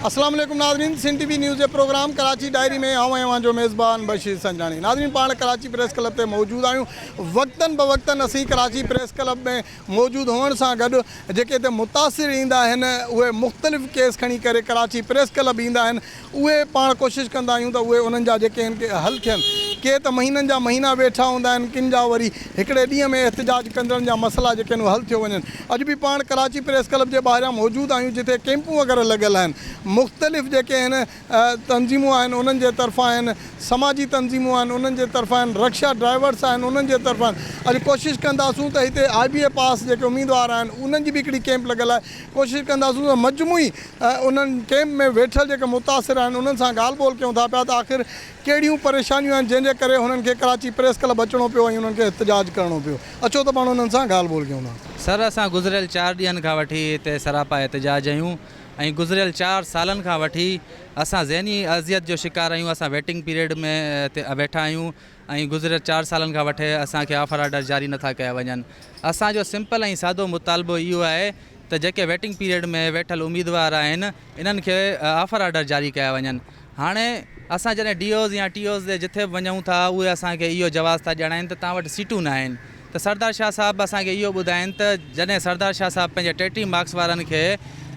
अस्सलाम वालेकुम नाज़रीन, सिंध टीवी न्यूज़ के प्रोग्राम कराची डायरी में आऊँ जो मेज़बान बशीर संजानी। नाज़रीन पाण कराची प्रेस क्लब से मौजूद आयूँ। वक्तन बवक्तन असी कराची प्रेस क्लब में मौजूद होने से गॾु जेके हिते मुतासिर ईंदा आहिनि उहे मुख़्तलिफ़ केस खणी करे कराची प्रेस क्लब ईंदा आहिनि। उहे पाण कोशिशि कंदा आहियूं त उहे उन्हनि जा जेके आहिनि हल थियनि। के त महीननि जा महीना वेठा हूंदा आहिनि, किन जा वरी हिकिड़े ॾींहं में एहतजाज कंदड़नि जा मसला जेके आहिनि हल थियो वञनि। अॼु बि पाण कराची प्रेस क्लब जे ॿाहिरियां मौजूद आहियूं जिथे कैंपूं वग़ैरह लॻियल आहिनि। मुख़्तलिफ़ जेके आहिनि तंज़ीमूं आहिनि उन्हनि जे तरफ़ां आहिनि, समाजी तंज़ीमूं आहिनि उन्हनि जे तरफ़ां आहिनि, रक्षा ड्राइवर्स आहिनि उन्हनि जे तरफ़ां आहिनि। अॼु कोशिशि कंदासूं त हिते IBA पास जेके उम्मीदवार आहिनि उन्हनि जी बि हिकिड़ी कैंप लॻियल आहे। कोशिशि कंदासूं त मजमूई उन्हनि कैंप में वेठल जेके मुतासिर आहिनि उन्हनि सां ॻाल्हि ॿोल कयूं था पिया त आख़िर कहिड़ियूं परेशानियूं आहिनि जंहिंजे करे हुननि खे कराची प्रेस क्लब अचणो पियो ऐं उन्हनि खे एहतजाज करणो पियो। अचो त पाण उन्हनि सां ॻाल्हि ॿोल कयूं था। सर, असां गुज़िरियल 4 ॾींहंनि खां वठी हिते सरापा एहतजाज आहियूं ऐं गुज़िरियल 4 सालनि खां वठी असां ज़हनी अज़ियत जो शिकार आहियूं। असां वेटिंग पीरियड में वेठा आहियूं ऐं गुज़िरियल 4 सालनि खां वठी असांखे ऑफर ऑर्डर जारी नथा कया वञनि। असांजो सिंपल ऐं सादो मुतालबो इहो आहे त जेके वेटिंग पीरियड में वेठल उम्मीदवार आहिनि इन्हनि खे ऑफर ऑर्डर जारी कया वञनि। हाणे असां जॾहिं DOs या TOs ते जिथे बि वञूं था उहे असांखे इहो जवाबु था ॾियाराइनि त तव्हां वटि सीटूं न आहिनि। त सरदार शाह साहब असांखे इहो ॿुधाइनि त जॾहिं सरदार शाह साहब पंहिंजे 33 मार्क्स वारनि खे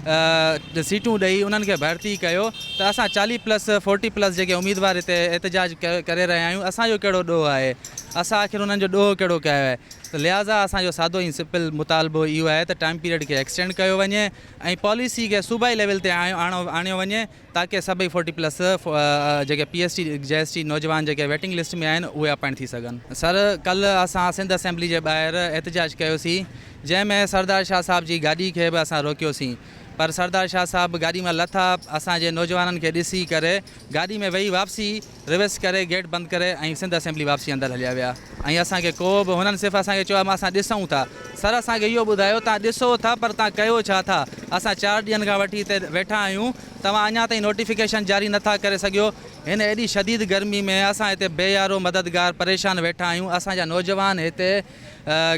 सीटूं ॾेई उन्हनि खे भर्ती कयो त असां 40+40+ जेके उम्मीदवार हिते एहतजाज करे रहिया आहियूं, असांजो कहिड़ो ॾोह आहे? असां आख़िर उन्हनि जो ॾोह कहिड़ो कयो आहे? त लिहाज़ा असांजो सादो ऐं सिंपल मुतालबो इहो आहे त टाइम पीरियड खे एक्सटेंड कयो वञे ऐं पॉलिसी खे सूबाई लेवल ते आणियो वञे ताकी सभई 40+ जेके PST JST नौजवान जेके वेटिंग लिस्ट में आहिनि उहे अपॉइंट थी सघनि। सर, कल्ह असां सिंध असेंबली जे ॿाहिरि एहतजाज कयोसीं जंहिंमें सरदार शाह साहब जी गाॾी खे बि असां रोकियोसीं, पर सरदार शाह साहब गाॾी में लथा, असांजे नौजवाननि खे ॾिसी करे गाॾी में वेही वापसी रिवर्स करे गेट बंदि करे ऐं सिंध असेंबली वापसी अंदरि हलिया विया ऐं असांखे को बि हुननि सिर्फ़ु असांखे चयो मां असां ॾिसूं था। सर, असांखे इहो ॿुधायो तव्हां ॾिसो था पर तव्हां कयो छा था? असां 4 ॾींहंनि खां वठी हिते वेठा आहियूं, तव्हां अञा ताईं नोटिफिकेशन जारी नथा करे सघियो। हिन एॾी शदीद गर्मी में असां हिते बेयारो मददगार परेशान वेठा आहियूं। असांजा नौजवान हिते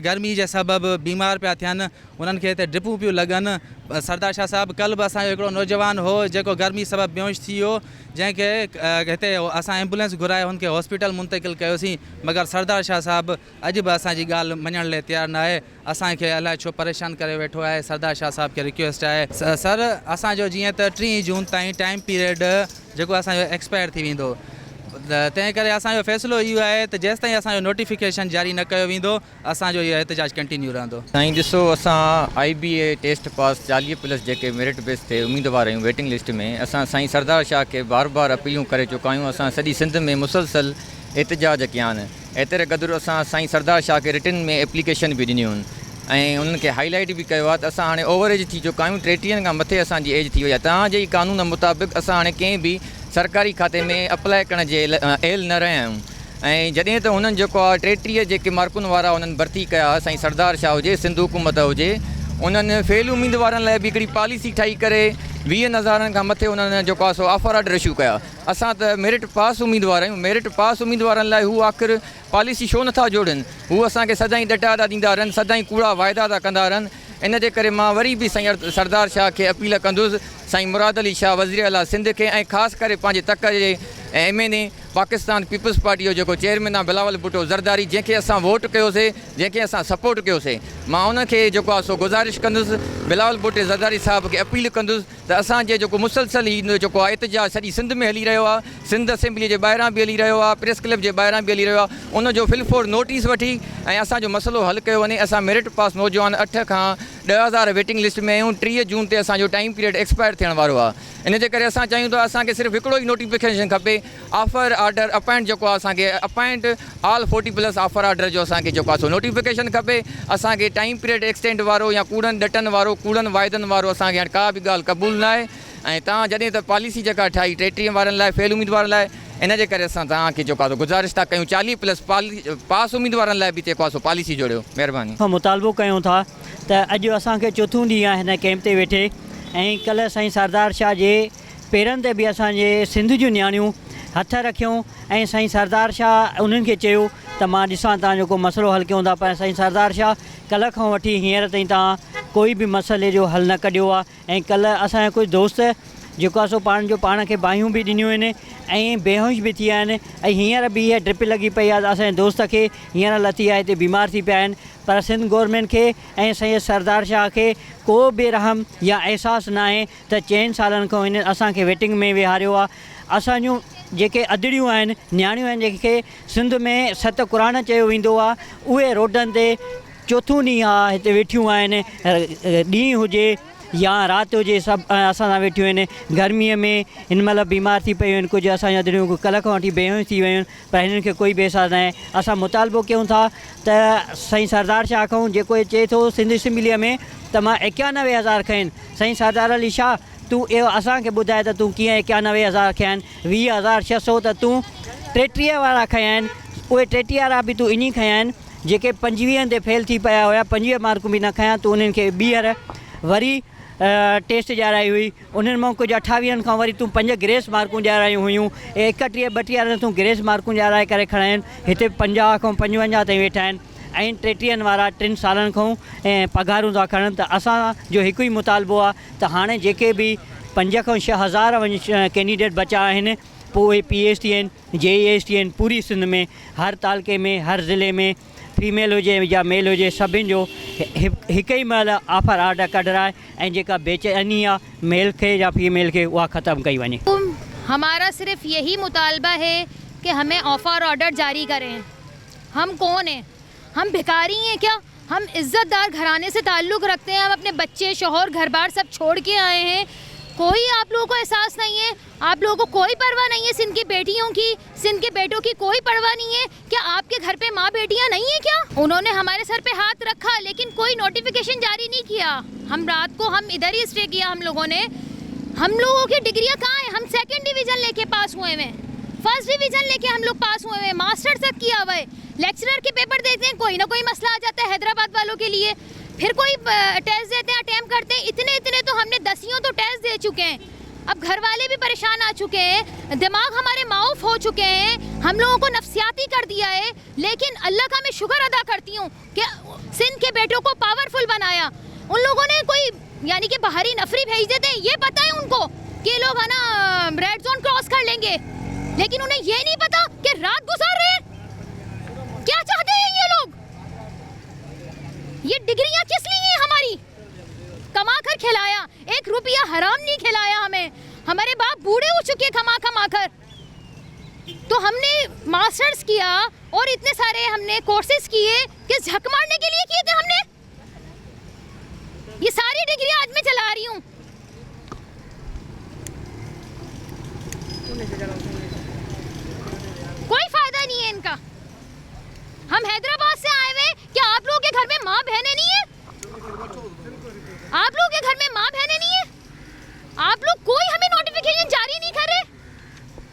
गर्मी जे सबबु बीमार पिया थियनि, उन्हनि खे हिते ड्रिपूं पियूं लॻनि। सरदार शाह साहब कल्ह बि असांजो हिकिड़ो नौजवान हो जेको गर्मी सबबु बेहोश थी वियो, जंहिंखे हिते असां एम्बुलेंस घुराए हुनखे हॉस्पिटल मुंतक़िल कयोसीं, मगर सरदार शाह साहब अॼु बि असांजी ॻाल्हि मञण लाइ तयारु न आहे। असांखे अलाए छो परेशान करे वेठो आहे। सरदार शाह साहब खे रिक्वेस्ट आहे सर, असांजो जीअं त 3 जून ताईं टाइम पीरियड जेको असांजो एक्सपायर थी वेंदो, तंहिं करे असांजो फ़ैसिलो इहो आहे त जेसिताईं असांजो नोटिफिकेशन जारी न कयो वेंदो असांजो इहो एहतजाज कंटिन्यू रहंदो। साईं ॾिसो, असां IBA टेस्ट पास 40+ जेके मेरिट बेस ते उम्मीदवार आहियूं वेटिंग लिस्ट में, असां साईं सरदार शाह खे बार बार अपीलूं करे चुका आहियूं। असां सॼी सिंध में मुसलसल एहतजाज कया आहिनि। एतिरे क़दुरु असां साईं सरदार शाह खे रिटन में एप्लीकेशन बि ॾिनियूं आहिनि ऐं उन्हनि खे हाईलाइट बि कयो आहे त असां हाणे ओवर एज थी चुका आहियूं, 33 खां मथे असांजी एज थी वई आहे। तव्हांजे ई कानून मुताबिक़ असां हाणे कंहिं बि सरकारी खाते में अप्लाई करण जे एल न रहिया आहियूं ऐं जॾहिं त हुननि जेको आहे 33 जेके मार्कुनि वारा उन्हनि भर्ती कया, साईं सरदार शाह हुजे सिंध हुकूमत हुजे, उन्हनि फेल उम्मीदवारनि लाइ बि हिकिड़ी पॉलिसी ठाही करे 20,000 खां मथे उन्हनि जेको आहे सो ऑफर ऑर्डर इशू कया। असां त मेरिट पास उम्मीदवार आहियूं, मेरिट पास उम्मीदवारनि लाइ हू आख़िर पॉलिसी छो नथा जोड़नि? हू असांखे सदाईं ॾटा था ॾींदा रहनि, सदाईं कूड़ा वाइदा था कंदा रहनि। इन जे करे मां वरी बि साईं सरदार शाह खे अपील कंदुसि, साईं मुराद अली शाह वज़ीर आला सिंध खे ऐं ख़ासि करे पंहिंजे तक जे MNA पाकिस्तान पीपल्स पार्टी जो जेको चेयरमैन आहे बिलावल भुट्टो ज़रदारी, जंहिंखे असां वोट कयोसीं, जंहिंखे असां सपोर्ट कयोसीं, मां उनखे जेको आहे सो गुज़ारिश कंदुसि, बिलावल भुट्टो ज़रदारी साहब खे अपील कंदुसि त असांजे जेको मुसलसल ई जेको आहे एहतजाज सॼी सिंध में हली रहियो आहे, सिंध असेंबली जे ॿाहिरां बि हली रहियो आहे, प्रेस क्लब जे ॿाहिरां बि हली रहियो आहे, उनजो फिलफोर नोटिस वठी ऐं असांजो मसइलो हल कयो वञे। असां मेरिट पास नौजवान 8 खां 10,000 वेटिंग लिस्ट में आहियूं। 3 जून ते असांजो टाइम पीरियड एक्सपायर थियण वारो आहे। इन जे करे असां चाहियूं था असांखे सिर्फ़ु हिकिड़ो ई नोटिफिकेशन खपे, ऑफर ऑर्डर अपॉइंट जेको आहे असांखे अपॉइंट ऑल 40+ ऑफर ऑर्डर जो असांखे जेको आहे सो नोटिफिकेशन खपे। असांखे टाइम पीरियड एक्सटेंड वारो या कूड़नि ॾटनि वारो, कूड़नि वाइदनि वारो असांखे हाणे का बि ॻाल्हि क़बूल न आहे। ऐं तव्हां जॾहिं त पॉलिसी जेका ठाही 33 वारनि लाइ फेल उम्मीदवारनि लाइ, इन जे करे असां तव्हांखे जेको आहे गुज़ारिश था कयूं 40+ पास उम्मीदवारनि लाइ बि जेको आहे सो पॉलिसी जोड़ियो, महिरबानी। मुतालबो कयूं था त अॼु असांखे चोथों ॾींहुं आहे हिन कैंप ते वेठे ऐं कल्ह साईं सरदार शाह जे पेरनि ते बि असांजे सिंध जूं नियाणियूं हथ रखियूं ऐं साईं सरदार शाह उन्हनि खे चयो त मां ॾिसां तव्हां जेको मसइलो हल कयूं था, पर साईं सरदार शाह कल्ह खां वठी हींअर ताईं तव्हां कोई बि मसइले जो हल न कढियो आहे। ऐं कल्ह असांजा कुझु दोस्त जेको आहे सो पाण खे बाहियूं बि ॾिनियूं आहिनि ऐं बेहोश बि थी विया आहिनि। ऐं हींअर बि इहा ड्रिप लॻी पई आहे, असांजे दोस्त खे हींअर लथी आहे, हिते बीमार थी पिया आहिनि। पर सिंध गवर्नमेंट खे ऐं सैयद सरदार शाह खे को बि रहम या अहसासु न आहे त 4 सालनि खां हिन असांखे वेटिंग में विहारियो आहे। असांजूं जेके अदड़ियूं आहिनि, न्याणियूं आहिनि, जेके सिंध में 7 क़ुरान चयो वेंदो आहे, उहे रोडनि ते चोथों ॾींहुं आहे हिते वेठियूं आहिनि। ॾींहुं हुजे या राति हुजे, सभु असां सां वेठियूं आहिनि। गर्मीअ में हिन महिल बीमार थी पियूं आहिनि, कुझु असांजी अदड़ियूं कल्ह खां वठी बेहोश थी वियूं आहिनि, पर हिननि खे कोई बेसार न आहे। असां मुतालबो कयूं था त साईं सरदार शाह खां, जेको चए थो सिंध असेंबलीअ में त मां 91,000 खया आहिनि, साईं सरदार अली शाह तूं इहो असांखे ॿुधाए त तूं कीअं 91,000 खया आहिनि। 20,600 त तूं 33 वारा खया आहिनि, उहे 33 वारा बि तूं इन खया आहिनि जेके 25 ते फेल थी पिया हुया, 25 मार्कूं बि न खयां। तूं उन्हनि खे ॿीहर वरी टेस्ट ॾियाराई हुई, उन्हनि मां कुझु 28 खां वरी तूं 5 ग्रेस मार्कूं ॾियारायूं हुयूं। 31-32 तूं ग्रेस मार्कूं ॾियाराए करे खणा आहिनि। हिते 50 खां 55 ताईं वेठा आहिनि ऐं 33 वारा 3 सालनि खां ऐं पघारूं था खणनि। त असांजो हिकु ई मुतालबो आहे त हाणे जेके बि 5 खां 6 हज़ार कैंडिडेट बचा आहिनि, पोइ PhD आहिनि, JEST आहिनि, पूरी सिंध में हर तालके में, हर ज़िले में, फीमेल हुजे या मेल हुजे, सभिनि जो हिकु ई महिल ऑफर ऑर्डर कढराए ऐं जेका बेचैनी आहे मेल खे या फीमेल खे उहा ख़तमु कई वञे। हमारा सिर्फ यही मुतालबा है कि हमें ऑफर ऑर्डर जारी करें। हम कौन हैं? हम भिखारी हैं क्या? हम इज़्ज़तदार घराने से ताल्लुक़ रखते हैं, हम अपने बच्चे, शौहर, घर बार सब छोड़ के आए हैं। कोई आप लोगों को एहसास नहीं है, आप लोगों को कोई परवाह नहीं है सिंध की बेटियों की, सिंध के बेटों की कोई परवाह नहीं है। क्या आपके घर पे माँ बेटियाँ नहीं है क्या? उन्होंने हमारे सर पे हाथ रखा लेकिन कोई नोटिफिकेशन जारी नहीं किया। हम रात को हम इधर ही स्टे किया हम लोगों ने। हम लोगों की डिग्रियाँ कहाँ हैं? हम 2nd डिवीज़न लेके पास हुए हैं, 1st डिवीज़न लेके हम लोग पास हुए हैं, मास्टर्स तक किया हुआ है। लेक्चरर के पेपर देते हैं, कोई ना कोई मसला आ जाता है हैदराबाद वालों के लिए, फिर कोई टेस्ट देते हैं, अटैम्प्ट करते हैं। इतने तो हमने 10 तो टेस्ट दे चुके हैं। अब घर वाले भी परेशान आ चुके हैं, दिमाग हमारे माऊफ हो चुके हैं, हम लोगों को नफ्सियाती कर दिया है। लेकिन अल्लाह का मैं शुक्र अदा करती हूँ कि सिंध के बेटों को पावरफुल बनाया। उन लोगों ने कोई यानी कि बाहरी नफरी भेज देते हैं, ये पता है उनको कि लोग है ना रेड जोन क्रॉस कर लेंगे, लेकिन उन्हें ये नहीं पता कि रात गुजार रहे हैं। क्या चाहते हैं ये लोग? ये डिग्रियां किस लिए हैं हमारी? कमा कर खिलाया, 1 रुपया हराम नहीं खिलाया हमें। हमारे बाप बूढ़े हो चुके कमा कर। तो हमने मास्टर्स किया और इतने सारे हमने कोर्सेज किए कि झक मारने के लिए किए थे हमने। ये सारी डिग्रियां आज मैं चला रही हूँ। कोई फायदा नहीं है इनका। हम हैदराबाद से आए हुए, क्या आप लोगों के घर में माँ बहनें नहीं है? आप लोगों के घर में माँ बहनें नहीं है? आप लोग कोई हमें नोटिफिकेशन जारी नहीं कर रहे।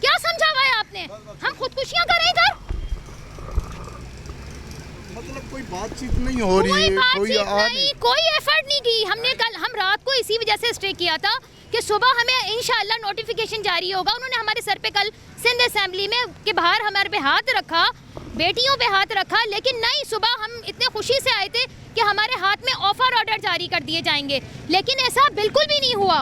क्या समझा हुआ है आपने? हम खुदकुशियां कर रहे हैं इधर। मतलब कोई बातचीत नहीं हो रही है, कोई एफर्ट नहीं की हमने। हम रात को इसी वजह से स्टे किया था कि सुबह हमें इंशाल्लाह नोटिफिकेशन जारी होगा। उन्होंने हमारे सर पे कल सिंध असेंबली में के बाहर हमारे पे हाथ रखा, बेटियों पे हाथ रखा, लेकिन नहीं, सुबह हम इतने खुशी से आए थे कि हमारे हाथ में ऑफर ऑर्डर जारी कर दिए जाएंगे, लेकिन ऐसा बिल्कुल भी नहीं हुआ।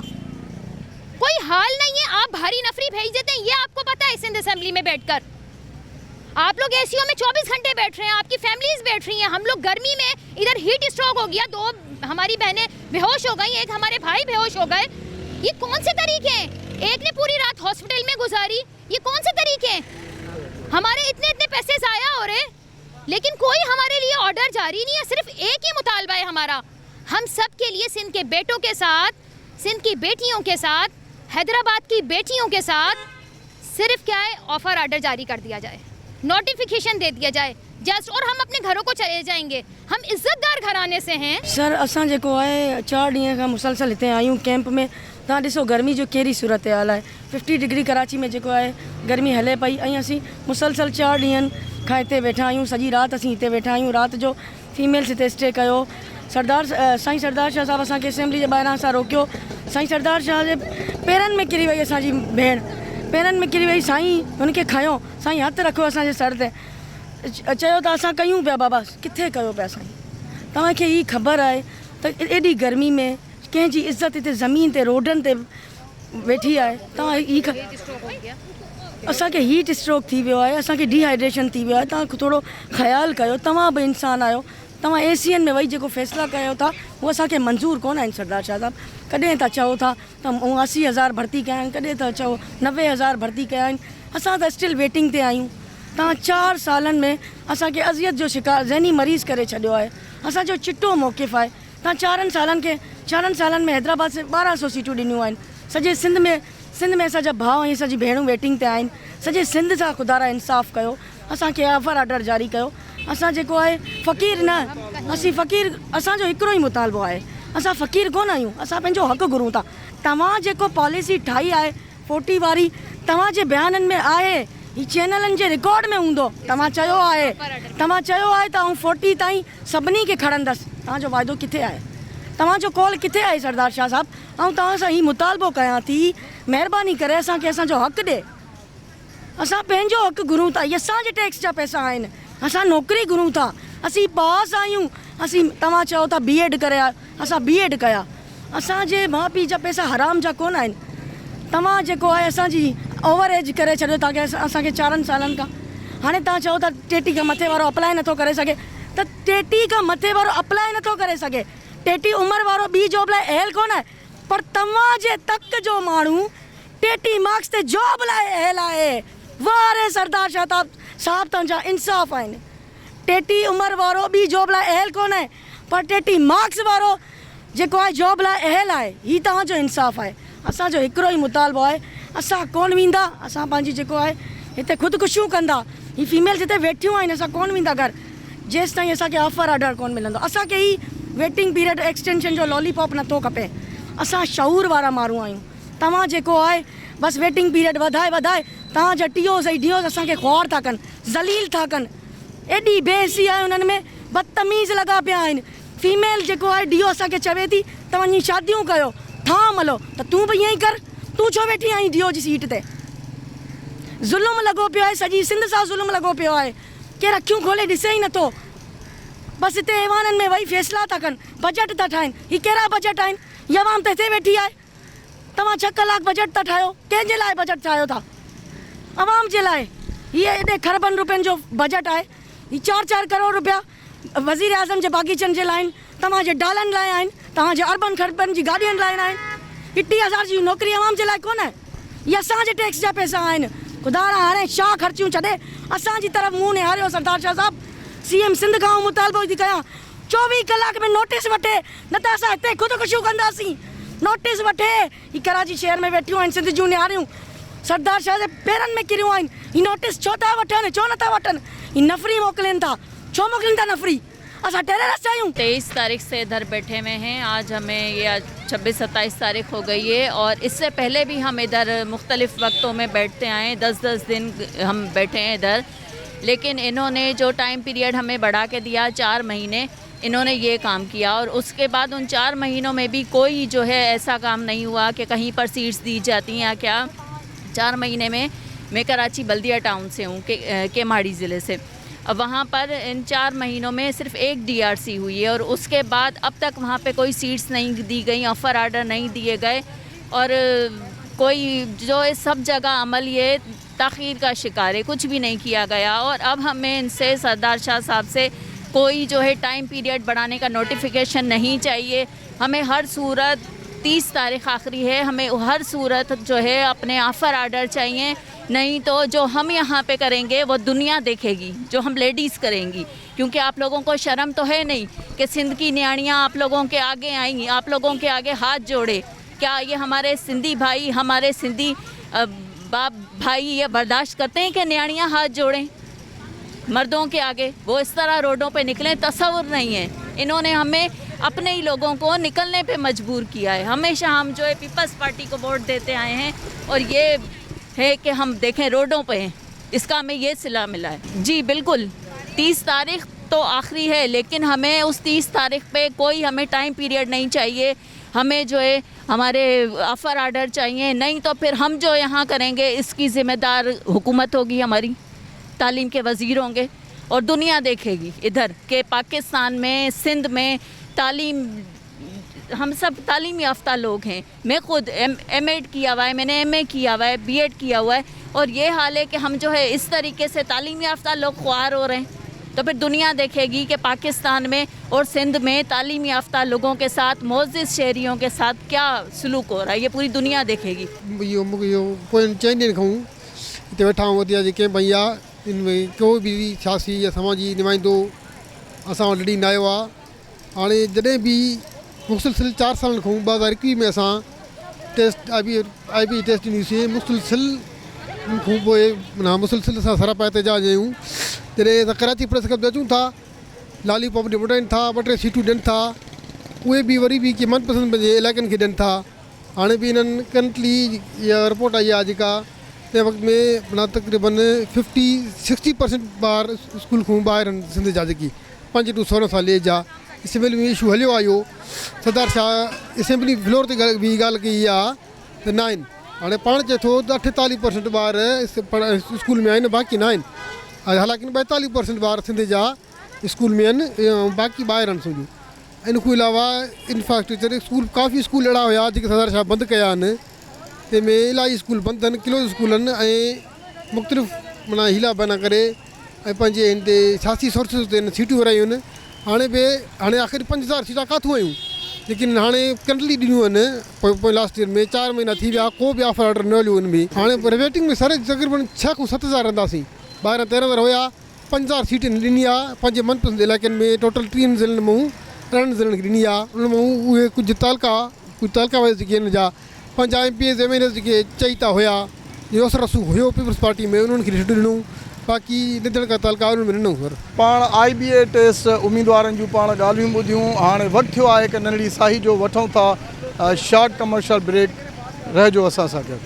कोई हाल नहीं है, आप भारी नफरी भेज देते हैं, ये आपको पता है। सिंध असेंबली में बैठकर आप लोग एसीओ में 24 घंटे बैठ रहे हैं, आपकी फैमिलीज बैठ रही हैं, हम लोग गर्मी में इधर हीट स्ट्रोक हो गया, 2 हमारी बहनें बेहोश हो गई, 1 हमारे भाई बेहोश हो गए। ये कौन से तरीके हैं? एक ने पूरी रात हॉस्पिटल में गुजारी, ये कौन से तरीके हैं? हमारे इतने पैसे ज़ाया हो रहे, लेकिन कोई हमारे लिए ऑर्डर जारी नहीं है। सिर्फ एक ही मुतालबा है हमारा, हम सब के लिए, सिंध के बेटों के साथ, सिंध की बेटियों के साथ, हैदराबाद की बेटियों के साथ, सिर्फ क्या है, ऑफर ऑर्डर जारी कर दिया जाए, नोटिफिकेशन दे दिया जाए जस्ट, और हम अपने घरों को चले जाएंगे। हम इज्जतदार घराने से हैं। सर असां जेको आहे 4 ॾींहं खां मुसलसल हिते आहियूं कैंप में। तव्हां ॾिसो गर्मी जो कहिड़ी सूरत हाल आहे। 50 डिग्री कराची में जेको आहे गर्मी हले पई, ऐं असीं मुसलसल 4 ॾींहंनि खां हिते वेठा आहियूं। सॼी राति असीं हिते वेठा आहियूं। राति जो फीमेल्स हिते स्टे कयो। साईं सरदार शाह साहिबु असांखे असेंबली जे ॿाहिरां सां रोकियो। साईं सरदार शाह जे पेरनि में किरी वई असांजी भेण, पेरनि में किरी वई। साईं हुनखे खयो, साईं हथु रखियो असांजे सर ते, चयो त असां कयूं पिया बाबा, किथे कयो पिया साईं? तव्हांखे ई ख़बर आहे त एॾी गर्मी में कंहिंजी इज़त हिते ज़मीन ते रोडनि ते वेठी आहे तव्हां असांखे हीट स्ट्रोक थी वियो आहे, असांखे डिहाइड्रेशन थी वियो आहे। तव्हां थोरो ख़्यालु कयो, तव्हां बि इंसान आहियो, तव्हां एसीअन में वेही जेको फ़ैसिला कयो था उहो असांखे मंज़ूर कोन आहिनि सरदार शाह साहब। कॾहिं था चओ था त 80,000 भर्ती कया आहिनि, कॾहिं था चओ 90,000 भर्ती कया आहिनि, असां त स्टिल वेटिंग ते आहियूं। तव्हां 4 सालनि में असांखे अज़ियत जो शिकार ज़हनी मरीज़ करे छॾियो आहे। असांजो चिटो मौक़िफ़ आहे। तव्हां 4 सालनि में हैदराबाद से 1200 सीटूं ॾिनियूं आहिनि। सॼे सिंध में असांजा भाउ ऐं असांजी भेणूं वेटिंग ते आहिनि। सॼे सिंध सां ख़ुदा इंसाफ़ कयो, असांखे ऑफर ऑर्डर जारी कयो। असां जेको आहे फ़क़ीर न, असीं फ़क़ीर, असांजो हिकिड़ो ई मुतालबो आहे, असां फ़क़ीर कोन आहियूं, असां पंहिंजो हक़ घुरूं था। तव्हां जेको पॉलिसी ठाही आहे 40 वारी, तव्हांजे बयाननि में आहे, ही चैनलनि जे रिकॉर्ड में हूंदो। तव्हां चयो आहे त आउं 40 ताईं सभिनी खे खणंदसि। तव्हांजो वाइदो किथे आहे? तव्हांजो कॉल किथे आहे सरदार शाह साहब? ऐं तव्हां सां ही मुतालबो कयां थी, महिरबानी करे असांखे असांजो हक़ ॾे। असां पंहिंजो हक़ घुरूं था, इहे असांजे टैक्स जा पैसा आहिनि, असां नौकिरी घुरूं था, असीं पास आहियूं। तव्हां चओ था B.Ed करे, असां B.Ed कया। असांजे माउ पीउ जा पैसा हराम जा कोन आहिनि। तव्हां जेको आहे असांजी ओवर एज करे छॾियो था की असांखे 4 सालनि खां। हाणे तव्हां चओ था 33 खां मथे वारो अप्लाई नथो करे सघे, त 33 खां मथे वारो अप्लाई नथो करे सघे। 33 उमिरि वारो ॿी जॉब लाइ अहल कोन आहे, पर तव्हांजे तक जो माण्हू 33 मार्क्स ते जॉब लाइ अहल आहे। वाह रे सरदार शाह साहब, तव्हांजा इंसाफ़ आहिनि। 33 उमिरि वारो ॿी जॉब लाइ अहल कोन आहे, पर 33 मार्क्स वारो जेको आहे जॉब लाइ अहल आहे। हीउ तव्हांजो इंसाफ़ आहे। असांजो हिकिड़ो ई मुतालबो आहे, असां कोन वेंदा, असां पंहिंजी जेको आहे हिते ख़ुदकुशियूं कंदा। ही फीमेल्स हिते वेठियूं आहिनि, असां कोन वेंदा घर जेसि ताईं असांखे ऑफर ऑर्डर कोन मिलंदो। असांखे ही वेटिंग पीरियड एक्सटेंशन जो लॉलीपॉप नथो खपे। असां शऊर वारा माण्हू आहियूं। तव्हां जेको आहे बसि वेटिंग पीरियड वधाए तव्हांजा TOs ऐं DOs असांखे ख़्वार था कनि, ज़लील था कनि। एॾी बेइज़ती आहे उन्हनि में, बदतमीज़ लॻा पिया आहिनि। फीमेल जेको आहे DO असांखे चवे थी तव्हां शादियूं कयो, थाम हलो, त तूं बि ईअं ई कर। तूं छो वेठी आहीं DO जी सीट ते? ज़ुल्म लॻो पियो आहे, सॼी सिंध सां ज़ुल्म लॻो पियो आहे। केरु अखियूं खोले ॾिसे ई नथो। बसि हिते ऐवाननि में वेही फ़ैसिला था कनि, बजट था ठाहिनि। ही कहिड़ा बजट आहिनि? इहा आवाम त हिते वेठी आहे। तव्हां 6 कलाक बजट था ठाहियो, कंहिंजे लाइ बजट ठाहियो था? आवाम जे लाइ। हीअ एॾे खरबनि रुपयनि जो बजट आहे। ही 4-4 करोड़ रुपया वज़ीर आज़म जे बाग़ीचनि जे लाइ आहिनि, तव्हांजे डालनि लाइ आहिनि, तव्हांजे अर्बन खरबनि जी गाॾियुनि लाइ आहिनि। 30,000 जी नौकिरी आवाम जे लाइ कोन आहे। इहे असांजे टैक्स जा पैसा आहिनि। ख़ुदा हाणे छा ख़र्चियूं छॾे असांजी तरफ़ मुंहुं निहारियो सरदार शाह साहब। CM सिंध खां मुतालबो थी कयां, 24 कलाक में नोटिस वठे, न त असां हिते ख़ुदकुशियूं कंदासीं। नोटिस वठे। ही कराची शहर में वेठियूं आहिनि सिंध जूं निहारियूं, सरदार शाह जे पेरनि में किरियूं आहिनि। ही नोटिस छो था वठनि, छो नथा वठनि? ही नफ़री मोकिलिनि था, छो मोकिलिनि था नफ़री? असां टेररिस्ट आहियूं। 23 तारीख से इधर बैठे हुए हैं। आज हमें ये 26-27 तारीख हो गई है, और इससे पहले भी हम इधर मुख्तलिफ़ वक्तों में बैठते आए। 10-10 दिन हम बैठे हैं इधर, लेकिन इन्होंने जो टाइम पीरियड हमें बढ़ा के दिया 4 महीने, इन्होंने ये काम किया। और उसके बाद उन 4 महीनों में भी कोई जो है ऐसा काम नहीं हुआ कि कहीं पर सीट्स दी जाती हैं या क्या। 4 महीने में मैं कराची बल्दिया टाउन से हूँ, के माड़ी ज़िले से। अब वहाँ पर इन 4 महीनों में सिर्फ एक DRC हुई है, और उसके बाद अब तक वहाँ पे कोई सीट्स नहीं दी गई, ऑफ़र आर्डर नहीं दिए गए, और कोई जो है सब जगह अमल ये ताख़ीर का शिकार है, कुछ भी नहीं किया गया। और अब हमें इनसे सरदार शाह साहब से कोई जो है टाइम पीरियड बढ़ाने का नोटिफिकेशन नहीं चाहिए। हमें हर सूरत 30 तारीख आखिरी है, हमें हर सूरत जो है अपने ऑफ़र आर्डर चाहिए, नहीं तो जो हम यहाँ पे करेंगे वो दुनिया देखेगी, जो हम लेडीज़ करेंगी। क्योंकि आप लोगों को शर्म तो है नहीं कि सिंध की न्याणियाँ आप लोगों के आगे आएंगी, आप लोगों के आगे हाथ जोड़े। क्या ये हमारे सिंधी भाई, हमारे सिंधी बाप भाई ये बर्दाश्त करते हैं कि न्याणियाँ हाथ जोड़ें मर्दों के आगे? वो इस तरह रोडों पे निकलें, तसव्वुर नहीं है। इन्होंने हमें अपने ही लोगों को निकलने पे मजबूर किया है। हमेशा हम जो है पीपल्स पार्टी को वोट देते आए हैं, और ये है कि हम देखें रोडों पे हैं, इसका हमें ये सिला मिला है। जी बिल्कुल, 30 तारीख तो आखिरी है, लेकिन हमें उस 30 तारीख पे कोई हमें टाइम पीरियड नहीं चाहिए। हमें जो है हमारे ऑफ़र आर्डर चाहिए, नहीं तो फिर हम जो यहाँ करेंगे इसकी ज़िम्मेदार हुकूमत होगी, हमारी तालीम के वज़ीर होंगे, और दुनिया देखेगी इधर के पाकिस्तान में, सिंध में तालीम हम सब तालीम याफ्ता लोग हैं। मैं खुद एमएड किया हुआ है, मैंने एमए किया हुआ है, बीएड किया हुआ है, और ये हाल है कि हम जो है इस तरीके से तालीम याफ्ता लोग ख्वार हो रहे हैं। तो फिर दुनिया देखेगी कि पाकिस्तान में और सिंध में तालीम याफ्ता लोगों के साथ, मोअज़्ज़िज़ शहरियों के साथ क्या सलूक हो रहा है, ये पूरी दुनिया देखेगी। इहो मूंखे इहो पोइ चइनि ॾींहंनि खां हिते वेठा आहियूं वधी जेके भई आहे इन में को बि सियासी या समाजी नुमाइंदो असां वटि ॾींहुं न आयो आहे। हाणे जॾहिं बि मुसलसिल 4 सालनि खां 2021 में असां टेस्ट आई बी टेस्ट ॾिनीसीं, मुसलसिल खां पोइ माना मुसलसिल असां सरापा एहतजाज आहियूं। जॾहिं असां कराची प्रेस क्लब अचूं था, लालीपॉप विटाइनि था, 2-3 सीटूं ॾियनि था, उहे बि वरी बि की मनपसंदि पंहिंजे इलाइक़नि खे ॾियनि था। हाणे बि हिननि करंटली इहा रिपोर्ट आई आहे जेका तंहिं वक़्त में माना तक़रीबन 50-60% ॿार स्कूल खां ॿाहिरि आहिनि सिंध जा, जेकी 5 to 16 साल एज आहे। असेंबली में इशू हलियो आहे इहो, सरदार शाह असेंबली फ्लोर ते बि ॻाल्हि कई आहे त न आहिनि। हाणे पाण चए थो त 48% ॿार स्कूल में आहिनि, बाक़ी न आहिनि। हालांकि 42% ॿार सिंध जा स्कूल में आहिनि, बाक़ी ॿाहिरि आहिनि सम्झो। इन खां अलावा इंफ्रास्ट्रक्चर स्कूल, काफ़ी स्कूल अहिड़ा हुया जेके सरदार शाह बंदि कया आहिनि, तंहिंमें इलाही स्कूल बंदि आहिनि, क्लोज़ स्कूल आहिनि ऐं मुख़्तलिफ़ माना हीला बना करे ऐं पंहिंजे हिन ते सियासी सोर्सिस ते सीटियूं विरायूं आहिनि। हाणे आख़िर 5000 सीटां काथूं आयूं, लेकिन हाणे करंटली ॾिनियूं आहिनि पोइ लास्ट ईयर में 4 महीना थी विया, को बि ऑफर ऑर्डर न हलियो हिन में। हाणे वेटिंग में सर तक़रीबन 6 खां 7 हज़ार रहंदासीं, 12-13 हुया, 5000 सीट ॾिनी आहे पंहिंजे मनपसंदि इलाइक़नि में। टोटल 3 ज़िलनि मां 3 ज़िलनि खे ॾिनी आहे। उन मां उहे कुझु तालका वाइज़ जेके हिन जा 5 MPs MLAs जेके चई था हुया, योसर रसूं हुयो पीपल्स पार्टी में, उन्हनि खे सीटूं ॾिनूं, बाक़ी निधन का तालका उन्हनि में ॾिनूं। सर पाण IBA टेस्ट उम्मीदवारनि जूं पाण ॻाल्हियूं ॿुधियूं। हाणे वक़्तु थियो आहे कि नंढड़ी साही जो वठूं था शॉर्ट कमर्शियल ब्रेक। रहिजो असां सां गॾु।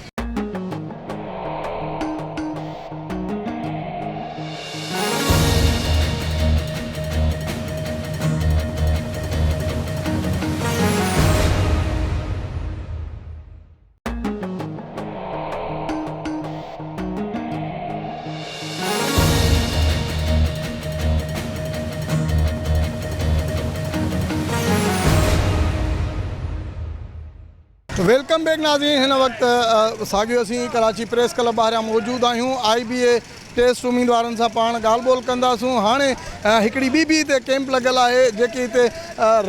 वेलकम बैक नाज़रीन। हिन वक़्तु साॻियो असीं कराची प्रेस क्लब ॿाहिरियां मौजूदु आहियूं। IBA टेस्ट उम्मीदवारनि सां पाण ॻाल्हि ॿोल कंदासूं। हाणे हिकिड़ी ॿी हिते कैंप लॻियल आहे, जेके हिते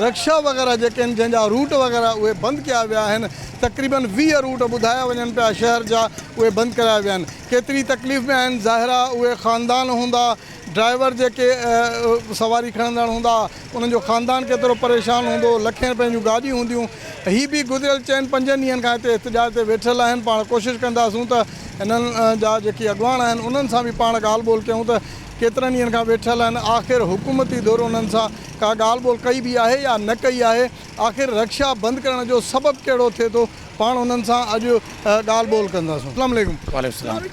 रक्षा वग़ैरह जेके आहिनि, जंहिंजा रूट वग़ैरह उहे बंदि कया विया आहिनि। तक़रीबन 20 रूट ॿुधाया वञनि पिया शहर जा, उहे बंदि कराया विया आहिनि। केतिरी तकलीफ़ में आहिनि, ज़ाहिर आहे उहे ख़ानदान हूंदा, ड्राइवर जेके सवारी खणंदड़ हूंदा, उन्हनि जो ख़ानदान केतिरो परेशान हूंदो, लखें रुपए जूं गाॾियूं हूंदियूं। हीअ बि गुज़िरियल 4-5 ॾींहंनि खां हिते एहतजाज ते वेठल आहिनि। पाण कोशिशि कंदासूं त हिननि जा जेके अॻुवान आहिनि उन्हनि सां बि पाण ॻाल्हि ॿोल कयूं त केतिरनि ॾींहंनि खां वेठल आहिनि, आख़िर हुकूमती दौर उन्हनि सां का ॻाल्हि ॿोल कई बि आहे या न कई आहे, आख़िर रक्षा बंदि करण जो सबबु कहिड़ो थिए थो, पाण उन्हनि सां अॼु ॻाल्हि ॿोल कंदासूं। अस्सलाम वालेकुम।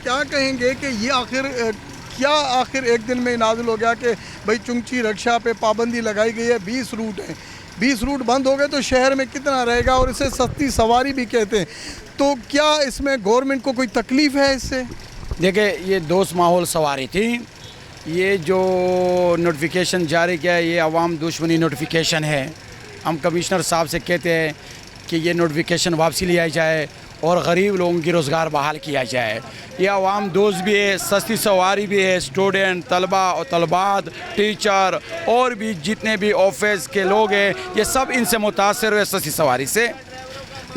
क्या कहेंगे कि ये क्या आखिर एक दिन में नाजिल हो गया कि भाई चुंगची रक्षा पे पाबंदी लगाई गई है, 20 रूट हैं, 20 रूट बंद हो गए तो शहर में कितना रहेगा, और इसे सस्ती सवारी भी कहते हैं, तो क्या इसमें गवर्नमेंट को कोई तकलीफ़ है इससे? देखिए, ये दोस्त माहौल सवारी थी, ये जो नोटिफिकेशन जारी किया है ये अवाम दुश्मनी नोटिफिकेशन है। हम कमिश्नर साहब से कहते हैं कि ये नोटिफिकेशन वापसी लिया जाए और गरीब लोगों की रोज़गार बहाल किया जाए। ये अवाम दोस्त भी है, सस्ती सवारी भी है, स्टूडेंट, तलबा और तलबात, टीचर और भी जितने भी ऑफिस के लोग हैं, ये सब इनसे मुतासर हुए सस्ती सवारी से।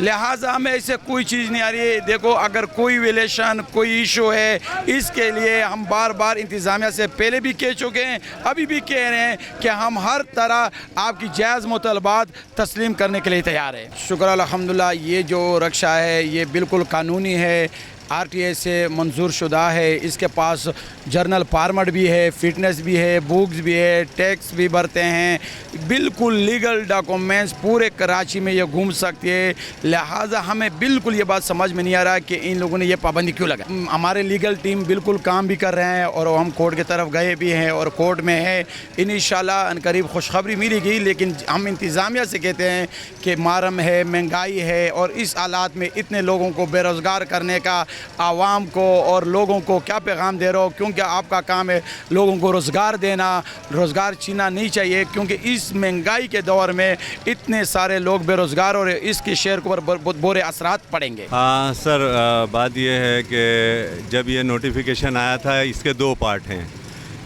लिहाजा हमें ऐसे कोई चीज़ नहीं आ रही है। देखो, अगर कोई विलेशन, कोई इशू है, इसके लिए हम बार बार इंतज़ामिया से पहले भी कह चुके हैं, अभी भी कह रहे हैं कि हम हर तरह आपकी जायज़ मुतालबात तस्लीम करने के लिए तैयार है। शुक्र अल्हम्दुलिल्लाह, ये जो रक्षा है ये बिल्कुल कानूनी है, RTA से मंजूर शुदा है, इसके पास जर्नल फार्मेट भी है, फिटनेस भी है, बुक्स भी है, टैक्स भी भरते हैं, बिल्कुल लीगल डॉक्यूमेंट्स पूरे कराची में ये घूम सकती है। लिहाजा हमें बिल्कुल ये बात समझ में नहीं आ रहा कि इन लोगों ने ये पाबंदी क्यों लगा। हमारे लीगल टीम बिल्कुल काम भी कर रहे हैं और हम कोर्ट की तरफ गए भी हैं और कोर्ट में है, इंशाल्लाह अनकरीब खुशखबरी मिलेगी। लेकिन हम इंतज़ामिया से कहते हैं कि मारम है, महंगाई है और इस हालात में इतने लोगों को बेरोज़गार करने का आवाम को और लोगों को क्या पैगाम दे रहे हो? क्योंकि आपका काम है लोगों को रोज़गार देना, रोज़गार छीनना नहीं चाहिए, क्योंकि इस महंगाई के दौर में इतने सारे लोग बेरोज़गार और इसके शहर के ऊपर बहुत बुरे असरात पड़ेंगे। हाँ सर, बात यह है कि जब ये नोटिफिकेशन आया था, इसके 2 पार्ट हैं।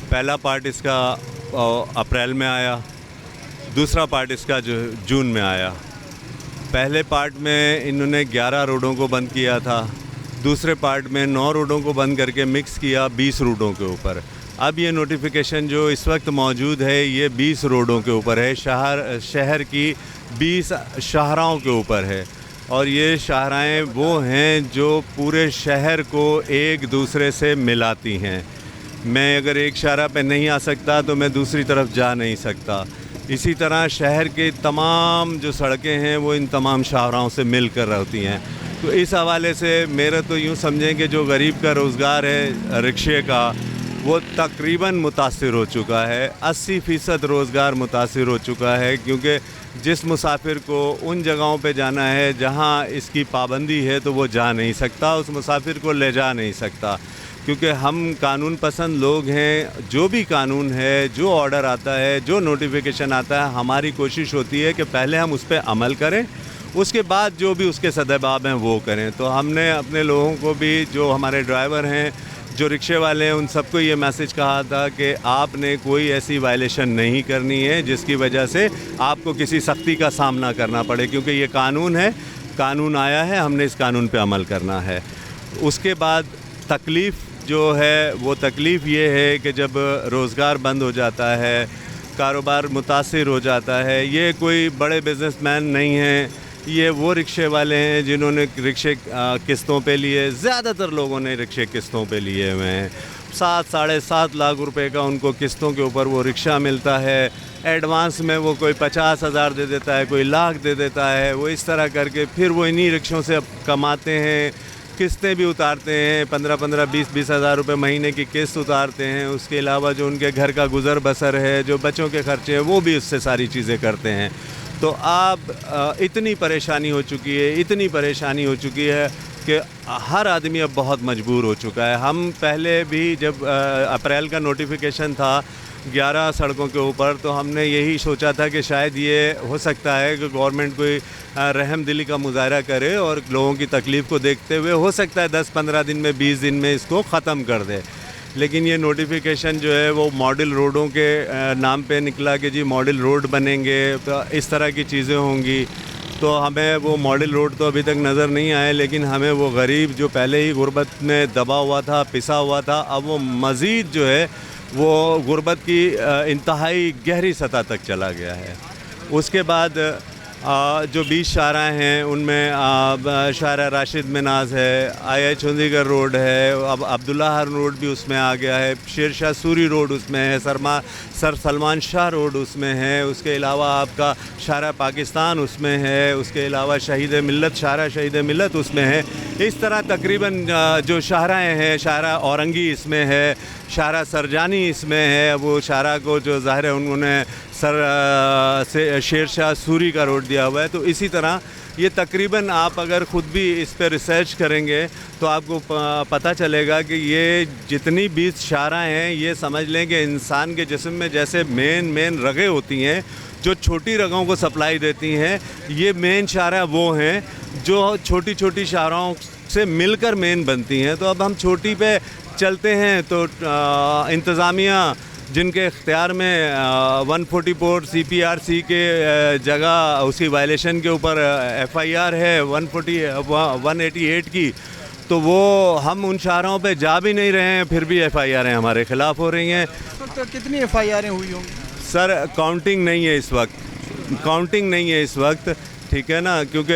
पहला पार्ट इसका अप्रैल में आया, दूसरा पार्ट इसका जो जून में आया। पहले पार्ट में इन्होंने 11 रोडों को बंद किया था, दूसरे पार्ट में 9 रोडों को बंद करके मिक्स किया 20 रोडों के ऊपर। अब ये नोटिफिकेशन जो इस वक्त मौजूद है ये 20 रोडों के ऊपर है, शहर की 20 शाहराहों के ऊपर है। और ये शाहराएँ वो हैं जो पूरे शहर को एक दूसरे से मिलाती हैं। मैं अगर एक शाहरा पे नहीं आ सकता तो मैं दूसरी तरफ जा नहीं सकता। इसी तरह शहर के तमाम जो सड़कें हैं वो इन तमाम शाहराओं से मिलकर होती हैं। तो इस हवाले से मेरा तो यूँ समझें कि जो गरीब का रोज़गार है रिक्शे का, वो तकरीबन मुतासिर हो चुका है। 80% रोज़गार मुतासिर हो चुका है, क्योंकि जिस मुसाफिर को उन जगहों पे जाना है जहाँ इसकी पाबंदी है तो वो जा नहीं सकता, उस मुसाफिर को ले जा नहीं सकता। क्योंकि हम कानून पसंद लोग हैं, जो भी कानून है, जो ऑर्डर आता है, जो नोटिफिकेशन आता है, हमारी कोशिश होती है कि पहले हम उस पर अमल करें, उसके बाद जो भी उसके सद्देबाब हैं वो करें। तो हमने अपने लोगों को भी, जो हमारे ड्राइवर हैं, जो रिक्शे वाले हैं, उन सबको ये मैसेज कहा था कि आपने कोई ऐसी वायलेशन नहीं करनी है जिसकी वजह से आपको किसी सख्ती का सामना करना पड़े, क्योंकि ये कानून है, कानून आया है, हमने इस कानून पे अमल करना है। उसके बाद तकलीफ़ जो है वो तकलीफ़ ये है कि जब रोज़गार बंद हो जाता है, कारोबार मुतासिर हो जाता है। ये कोई बड़े बिज़नेसमैन नहीं हैं, ये वो रिक्शे वाले हैं जिन्होंने रिक्शे किस्तों पे लिए। ज़्यादातर लोगों ने रिक्शे किस्तों पे लिए हुए हैं। 7 साढ़े 7 लाख रुपए का उनको किस्तों के ऊपर वो रिक्शा मिलता है। एडवांस में वो कोई 50,000 दे देता है, कोई लाख दे देता है। वो इस तरह करके फिर वो इन्हीं रिक्शों से कमाते हैं, किस्तें भी उतारते हैं, 15-15, 20-20 हज़ार रुपये महीने की किस्त उतारते हैं। उसके अलावा जो उनके घर का गुज़र बसर है, जो बच्चों के खर्चे हैं, वो भी उससे सारी चीज़ें करते हैं। तो अब इतनी परेशानी हो चुकी है, इतनी परेशानी हो चुकी है कि हर आदमी अब बहुत मजबूर हो चुका है। हम पहले भी जब अप्रैल का नोटिफिकेशन था 11 सड़कों के ऊपर, तो हमने यही सोचा था कि शायद ये हो सकता है कि गवर्नमेंट कोई रहम दिली का मुजाहरा करे और लोगों की तकलीफ़ को देखते हुए हो सकता है 10-15 दिन में, 20 दिन में इसको ख़त्म कर दे। लेकिन ये नोटिफिकेशन जो है वो मॉडल रोडों के नाम पे निकला कि जी मॉडल रोड बनेंगे, तो इस तरह की चीज़ें होंगी। तो हमें वो मॉडल रोड तो अभी तक नज़र नहीं आए, लेकिन हमें वो गरीब जो पहले ही गुर्बत में दबा हुआ था, पिसा हुआ था, अब वो मज़ीद जो है वो गुर्बत की इंतहाई गहरी सतह तक चला गया है। उसके बाद जो 20 शाहराएँ हैं उनमें शाहरा राशिद मिनाज है, आई चंडीगढ़ रोड है, अब अब्दुल्ला हर रोड भी उसमें आ गया है, शेर शाह सूरी रोड उसमें है, सर सलमान शाह रोड उसमें है। उसके अलावा आपका शाहरा पाकिस्तान उसमें है, उसके अलावा शहीद मिल्लत, शाहरा शहीद मिल्लत उसमें है। इस तरह तकरीबन जो शाहराएँ हैं, शाहरा औरंगी इसमें है, शाहरा सरजानी इसमें है। वो शाहरा को जो ज़ाहिर है उन्होंने से शेर शाह सूरी का रोड दिया हुआ है। तो इसी तरह ये तकरीबन आप अगर ख़ुद भी इस पर रिसर्च करेंगे तो आपको पता चलेगा कि ये जितनी 20 शाहराएँ हैं, ये समझ लें कि इंसान के जिस्म में जैसे मेन रगें होती हैं जो छोटी रगों को सप्लाई देती हैं, ये मेन शाहरा वो हैं जो छोटी शाहराओं से मिलकर मेन बनती हैं। तो अब हम छोटी पे चलते हैं तो इंतज़ामिया जिनके इख्तियार में 144 CPRC के जगह उसकी वायलेशन के ऊपर FIR है 188 की, तो वो हम उन शाहराओं पे जा भी नहीं रहे हैं, फिर भी FIR हमारे ख़िलाफ़ हो रही हैं। तो कितनी FIR हुई होंगी सर? काउंटिंग नहीं है इस वक्त, काउंटिंग नहीं है इस वक्त, ठीक है ना, क्योंकि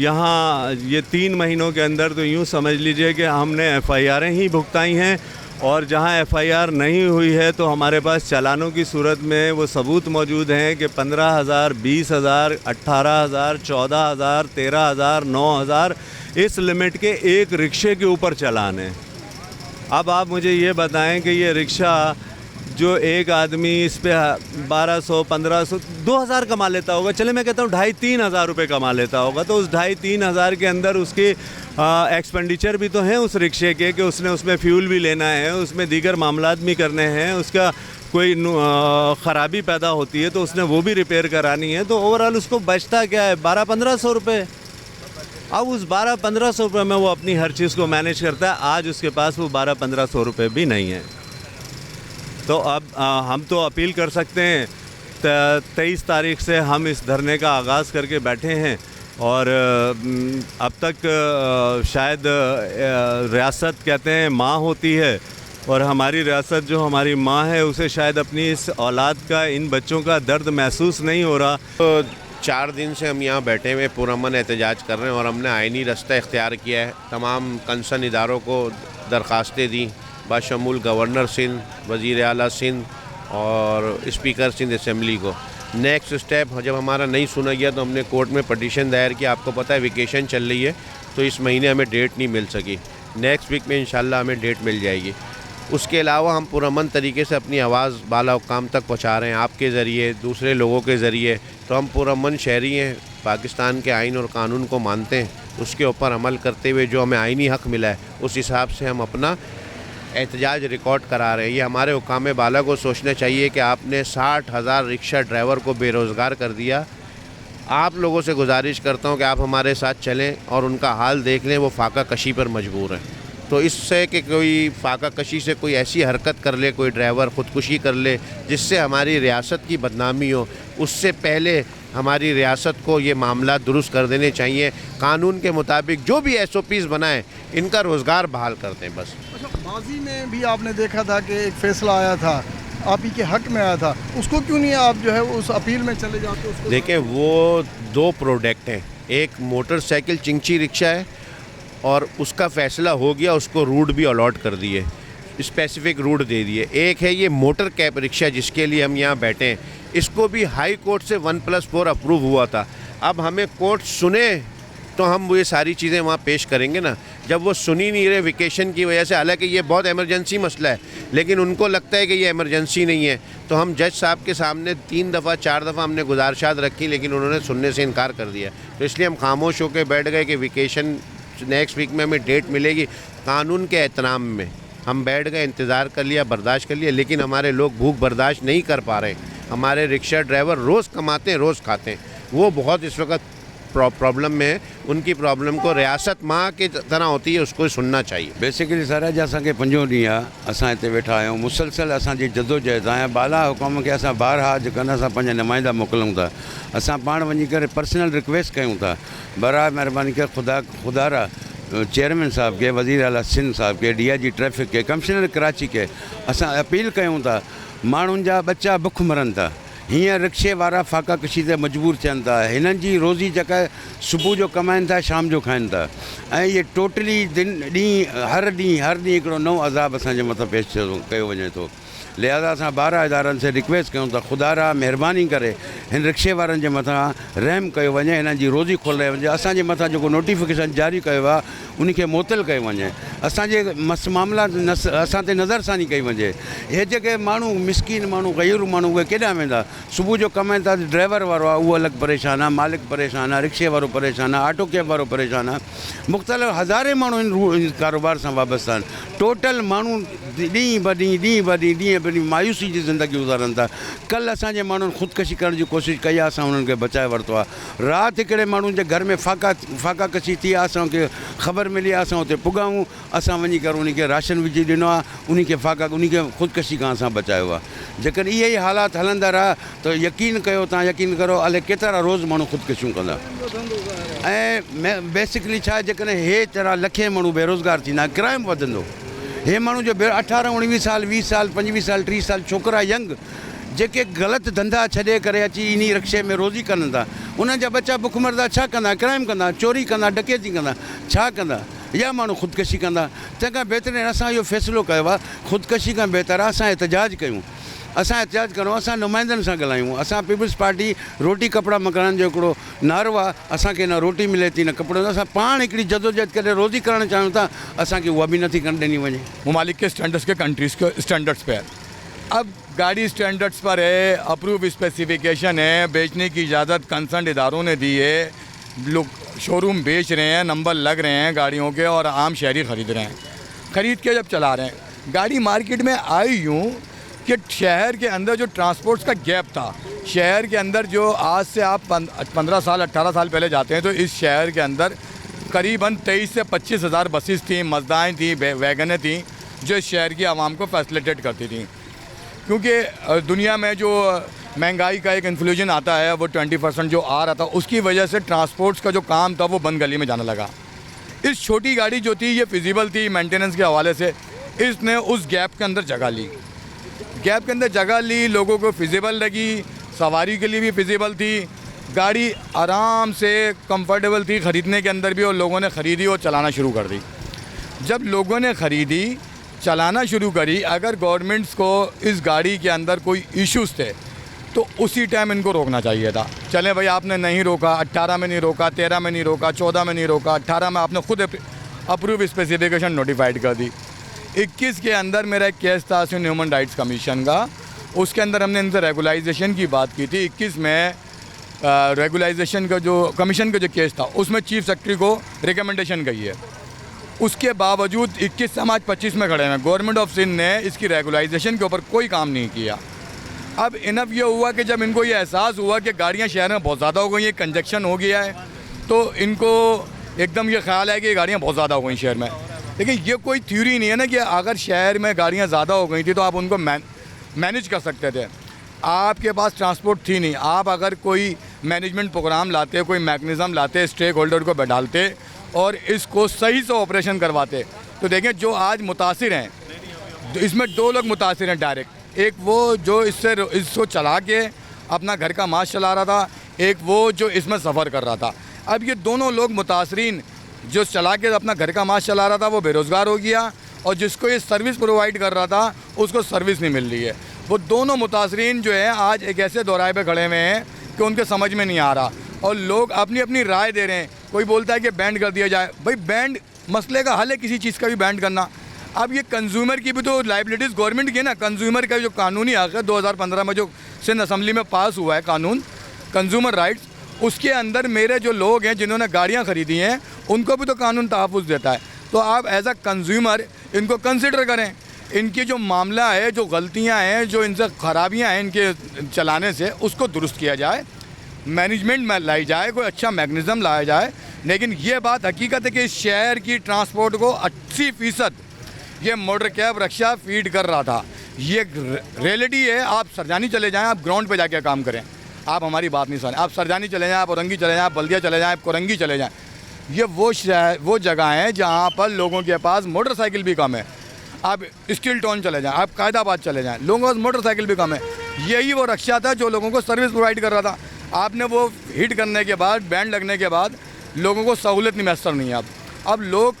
यहाँ ये 3 महीनों के अंदर तो यूँ समझ लीजिए कि हमने FIR ही भुगताई हैं, और जहाँ FIR नहीं हुई है तो हमारे पास चालानों की सूरत में वो सबूत मौजूद हैं कि 15,000, 20,000, 18,000, 14,000, 13,000, 9,000 इस लिमिट के एक रिक्शे के ऊपर चालान है। अब आप मुझे ये बताएं कि ये रिक्शा जो एक आदमी इस पे 1200, 1500, 2000 कमा लेता होगा, चले मैं कहता हूँ 2,500-3 हज़ार रुपये कमा लेता होगा, तो उस 2,500-3 हज़ार के अंदर उसके एक्सपेंडिचर भी तो हैं उस रिक्शे के, कि उसने उसमें फ्यूल भी लेना है, उसमें दीगर मामलात भी करने हैं, उसका कोई ख़राबी पैदा होती है तो उसने वो भी रिपेयर करानी है, तो ओवरऑल उसको बचता क्या है 1200-1500 रुपये। अब उस 1200-1500 रुपये में वो अपनी हर चीज़ को मैनेज करता है। आज उसके पास वो 1200-1500 रुपये भी नहीं है। तो अब हम तो अपील कर सकते हैं, 23 तारीख से हम इस धरने का आगाज़ करके बैठे हैं और अब तक शायद रियासत कहते हैं माँ होती है, और हमारी रियासत जो हमारी माँ है उसे शायद अपनी इस औलाद का, इन बच्चों का दर्द महसूस नहीं हो रहा। तो 4 दिन से हम यहाँ बैठे हुए पुरअमन एहतजाज कर रहे हैं और हमने आइनी रास्ता इख्तियार किया है। तमाम कंसर्न इदारों को दरख्वास्तें दी, बाशमूल गवर्नर सिंध, वज़ीर आला सिंध और स्पीकर सिंध असम्बली को। नेक्स्ट स्टेप जब हमारा नहीं सुना गया तो हमने कोर्ट में पटिशन दायर किया। आपको पता है वेकेशन चल रही है तो इस महीने हमें डेट नहीं मिल सकी। नेक्स्ट वीक में इंशाल्लाह हमें डेट मिल जाएगी। उसके अलावा हम पुरअमन तरीके से अपनी आवाज़ बाला हुक्काम तक पहुँचा रहे हैं, आपके ज़रिए, दूसरे लोगों के ज़रिए। तो हम पुरअमन शहरी हैं, पाकिस्तान के आइन और कानून को मानते हैं, उसके ऊपर अमल करते हुए जो हमें आइनी हक़ मिला है उस हिसाब से हम अपना एहतजाज रिकॉर्ड करा रहे हैं। ये हमारे हुक्काम बाला को सोचना चाहिए कि आपने 60,000 रिक्शा ड्राइवर को बेरोज़गार कर दिया। आप लोगों से गुजारिश करता हूँ कि आप हमारे साथ चलें और उनका हाल देख लें, वो फाका कशी पर मजबूर हैं। तो इससे कि कोई फाका कशी से कोई ऐसी हरकत कर ले, कोई ड्राइवर ख़ुदकुशी कर ले जिससे हमारी रियासत की बदनामी हो, उससे पहले हमारी रियासत को ये मामला दुरुस्त कर देने चाहिए। कानून के मुताबिक जो भी SOPs बनाएं, इनका रोज़गार बहाल कर दें बस। अच्छा, माजी में भी आपने देखा था कि एक फ़ैसला आया था, आप ही के हक़ में आया था, उसको क्यों नहीं आप जो है उस अपील में चले जाते? उसको देखें, वो 2 प्रोडक्ट हैं, एक मोटरसाइकिल चिंची रिक्शा है और उसका फ़ैसला हो गया, उसको रूट भी अलॉट कर दिए, स्पेसिफिक रूट दे दिए। एक है ये मोटर कैब रिक्शा जिसके लिए हम यहाँ बैठे हैं, इसको भी हाई कोर्ट से 1+4 अप्रूव हुआ था। अब हमें कोर्ट सुने तो हम वो ये सारी चीज़ें वहाँ पेश करेंगे ना। जब वो सुनी नहीं रहे वेकेशन की वजह से, हालांकि ये बहुत इमरजेंसी मसला है, लेकिन उनको लगता है कि ये इमरजेंसी नहीं है, तो हम जज साहब के सामने 3 दफ़ा 4 दफ़ा हमने गुजारिशात रखी, लेकिन उन्होंने सुनने से इनकार कर दिया। तो इसलिए हम खामोश होकर बैठ गए कि वेकेशन नेक्स्ट वीक में हमें डेट मिलेगी। कानून के एहतराम में हम बैठ गए, इंतज़ार कर लिया, बर्दाश्त कर लिया, लेकिन हमारे लोग भूख बर्दाश्त नहीं कर पा रहे। हमारे रिक्शा ड्राइवर रोज़ कमाते हैं, रोज़ खाते हैं, वो बहुत इस वक्त प्रॉब्लम में है। उनकी प्रॉब्लम को रियासत माँ की तरह होती है, उसको सुनना चाहिए। बेसिकली सर अॼु असांखे 5 ॾींहं आहे असां हिते वेठा आहियूं, मुसलसल असांजी जदोजहद आहे। बाला हुकुम खे असां बारहा जेकॾहिं असां पंहिंजा नुमाइंदा मोकिलूं था, असां पाण वञी करे पर्सनल रिक्वेस्ट कयूं था, बराए महिरबानी करे खुदारा चेयरमैन साहब के, वज़ीर आला सिंध साहब के, DIG ट्रैफिक के, कमिश्नर कराची के असां अपील कयूं था। माण्हुनि जा बच्चा बुख मरनि था, हीअं रिक्शे वारा फाका कशी ते मजबूर थियनि था, हिननि जी रोज़ी जेका सुबुह जो कमाइनि था, शाम जो खाइनि था, ऐं इहे टोटली हर ॾींहुं हिकिड़ो नओं अज़ाब असांजे मथां पेश कयो वञे थो। लिहाज़ा असां 12 इदारनि से रिक्वेस्ट कयूं था, खुदारा महिरबानी करे हिन रिक्शे वारनि जे मथां रहम कयो वञे, हिननि जी रोज़ी खोलाए वञे। असांजे मथां जेको नोटिफिकेशन जारी कयो आहे उनखे मुअतल कयो वञे, असांजे मामला असां ते नज़रसानी कई वञे। हे जेके माण्हू मिसकीन माण्हू, ग़रीब माण्हू, उहे केॾांहुं वेंदा? सुबुह जो कमाइनि था, ड्राइवर वारो आहे उहो अलॻि परेशान आहे, मालिक परेशान आहे, रिक्शे वारो परेशान आहे, ऑटो कैब वारो परेशान आहे, मुख़्तलिफ़ हज़ारे माण्हू इन कारोबार सां वाबस्ता आहिनि। टोटल माण्हू ॾींहुं ब ॾींहुं मायूसी जी ज़िंदगी गुज़ारनि था। कल्ह असांजे माण्हुनि ख़ुदकशी करण जी कोशिशि कई आहे, असां उन्हनि खे बचाए वरितो आहे। राति हिकिड़े माण्हुनि जे घर में फाका कशी थी आहे, असांखे ख़बर मिली आहे, असां हुते पुॻाऊं, असां वञी करे उनखे राशन विझी ॾिनो आहे, उनखे ख़ुदकशी खां असां बचायो आहे। जेकॾहिं इहे ई हालात हलंदा रहा त यकीन कयो, तव्हां यकीन करो, अलाए केतिरा रोज़ माण्हू ख़ुदकशियूं कंदा। ऐं बेसिकली छा आहे, जेकॾहिं हे तरह लखे माण्हू बेरोज़गार थींदा, क्राइम वधंदो। हे माण्हू जो 18, 19 साल, 20 साल, 25 साल, 30 साल छोकिरा यंग जेके ग़लति धंधा छॾे करे अची इन रिक्शे में रोज़ी कनि था, उन्हनि जा बच्चा बुख मरदा, छा कंदा? क्राइम कंदा, चोरी कंदा, डकैती कंदा, छा कंदा? या माण्हू ख़ुदकशी कंदा। तंहिंखां बहितरीन असां इहो फ़ैसिलो कयो आहे, ख़ुदकशी खां बहितर आहे असां एहतजाज कयूं, असां नुमाइंदनि सां ॻाल्हायूं। असां पीपल्स पार्टी रोटी कपिड़ा मकान जो हिकिड़ो नारो आहे, असांखे न रोटी मिले थी न कपिड़ो, असां पाण हिकिड़ी जदोजहद करे रोज़ी करणु चाहियूं था, असांखे उहा बि नथी ॾिनी वञे। ममालिक के स्टैंडर्ड्स के कंट्रीज़ के स्टैंडर्ड्स पे है। अब गाड़ी स्टैंडर्ड्स पर है, अप्रूव स्पेसिफिकेशन है, बेचने की इजाज़त कंसर्न इदारों ने दी है, लोग शोरूम बेच रहे हैं, नंबर लग रहे हैं गाड़ियों के और आम शहरी ख़रीद रहे हैं। ख़रीद के जब चला रहे हैं, गाड़ी मार्केट में आई यूँ कि शहर के अंदर जो ट्रांसपोर्ट्स का गैप था, शहर के अंदर जो आज से आप 15 साल 18 साल पहले जाते हैं तो इस शहर के अंदर करीबन 23 से 25 हज़ार बसेस थी, मज़दाएँ थी, वैगनें थी जो इस शहर की आवाम को फैसिलिटेट करती थी। क्योंकि दुनिया में जो महंगाई का एक इन्फ्लेशन आता है वो 20% जो आ रहा था, उसकी वजह से ट्रांसपोर्ट्स का जो काम था वो बंद गली में जाने लगा। इस छोटी गाड़ी जो थी ये फिजिबल थी मेंटेनेंस के हवाले से, इसने उस गैप के अंदर जगह ली, गैप के अंदर जगह ली, लोगों को फिजिबल लगी, सवारी के लिए भी फिजिबल थी, गाड़ी आराम से कंफर्टेबल थी ख़रीदने के अंदर भी, और लोगों ने ख़रीदी और चलाना शुरू कर दी। जब लोगों ने ख़रीदी चलाना शुरू करी, अगर गवर्नमेंट्स को इस गाड़ी के अंदर कोई इश्यूज़ थे तो उसी टाइम इनको रोकना चाहिए था। चलें भाई, आपने नहीं रोका, 18 में नहीं रोका, 13 में नहीं रोका, 14 में नहीं रोका, 18 में आपने खुद अप्रूव स्पेसिफिकेशन नोटिफाइड कर दी। 21 के अंदर मेरा एक केस था ह्यूमन राइट्स कमीशन का, उसके अंदर हमने इनसे रेगुलाइजेशन की बात की थी। 21 में रेगुलाइजेशन का जो कमीशन का जो केस था उसमें चीफ सेक्रेटरी को रिकमेंडेशन गई है, उसके बावजूद 21 से हम आज 25 में खड़े हैं। गवर्नमेंट ऑफ सिंध ने इसकी रेगुलाइजेशन के ऊपर कोई काम नहीं किया। अब इनफ ये हुआ कि जब इनको ये एहसास हुआ कि गाड़ियाँ शहर में बहुत ज़्यादा हो गई हैं, कंजक्शन हो गया है, तो इनको एकदम ये ख्याल है कि ये गाड़ियाँ बहुत ज़्यादा हो गई शहर में। लेकिन ये कोई थ्योरी नहीं है ना कि अगर शहर में गाड़ियाँ ज़्यादा हो गई थी तो आप उनको मैनेज कर सकते थे। आपके पास ट्रांसपोर्ट थी नहीं, आप अगर कोई मैनेजमेंट प्रोग्राम लाते, कोई मैकेनिज़्म लाते, स्टेक होल्डर को बैठालते और इसको सही से ऑपरेशन करवाते, तो देखें जो आज मुतासिर हैं, इसमें 2 लोग मुतासिर हैं डायरेक्ट। एक वो जो इसको चला के अपना घर का माश चला रहा था, एक वो जो इसमें सफ़र कर रहा था। अब ये दोनों लोग मुतासरीन, जो चला के अपना घर का माश चला रहा था वो बेरोज़गार हो गया, और जिसको ये सर्विस प्रोवाइड कर रहा था उसको सर्विस नहीं मिल रही है। वो दोनों मुतासरीन जो है आज एक ऐसे दौराए पे खड़े हुए हैं कि उनके समझ में नहीं आ रहा, और लोग अपनी अपनी राय दे रहे हैं। कोई बोलता है कि बैंड कर दिया जाए, भाई बैंड मसले का हल है, किसी चीज़ का भी बैंड करना। अब ये कंज्यूमर की भी तो लाइबिलिटीज़ गवर्नमेंट की है ना। कंज्यूमर का जो कानूनी हक़ है 2015 में जो सिंध असम्बली में पास हुआ है कानून कंज्यूमर राइट्स, उसके अंदर मेरे जो लोग हैं जिन्होंने गाड़ियाँ ख़रीदी हैं उनको भी तो कानून तहफ़्फ़ुज़ देता है। तो आप एज अ कंज्यूमर इनको कंसिडर करें, इनकी जो मामला है, जो गलतियाँ हैं, जो इनसे ख़राबियाँ हैं इनके चलाने से, उसको दुरुस्त किया जाए, मैनेजमेंट में लाई जाए, कोई अच्छा मैकेनिज़्म लाया जाए। लेकिन ये बात हकीकत है कि शहर की ट्रांसपोर्ट को 80% ये मोटर कैब रक्षा फीड कर रहा था। ये रियलिटी है। आप सरजानी चले जाएं, आप ग्राउंड पे जाके काम करें, आप हमारी बात नहीं सुने। आप सरजानी चले जाएं, आप औरंगी चले जाएं, आप बल्दिया चले जाएं, आप कोरंगी चले जाएं, ये वो जगह हैं जहाँ पर लोगों के पास मोटरसाइकिल भी कम है। आप स्टील टाउन चले जाएं, आप कायदाबाद चले जाएं, लोगों के पास मोटरसाइकिल भी कम है। यही वो रक्षा था जो लोगों को सर्विस प्रोवाइड कर रहा था। आपने वो हिट करने के बाद, बैंड लगने के बाद लोगों को सहूलत नहीं मैसर नहीं है। अब लोग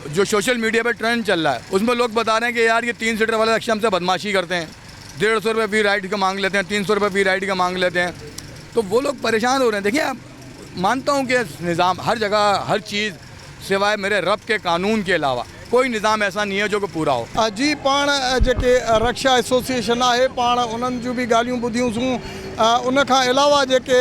जो सोशल मीडिया पे ट्रेंड चल रहा है उसमें लोग बता रहे हैं कि यार ये 3 सीटर वाले रक्षा हमसे बदमाशी करते हैं, 150 रुपये फी राइड का मांग लेते हैं, 300 रुपये फी राइड का मांग लेते हैं, तो वो लोग परेशान हो रहे हैं। देखिए, आप मानता हूँ कि निज़ाम हर जगह हर चीज़ सिवाय मेरे रब के कानून के अलावा कोई निज़ाम ऐसा नहीं है जो कि पूरा हो। जी, पाण जेके रक्षा एसोसिएशन है, पाण उन्हनि जूं बि ॻाल्हियूं ॿुधियूंसीं। उन खां अलावा जेके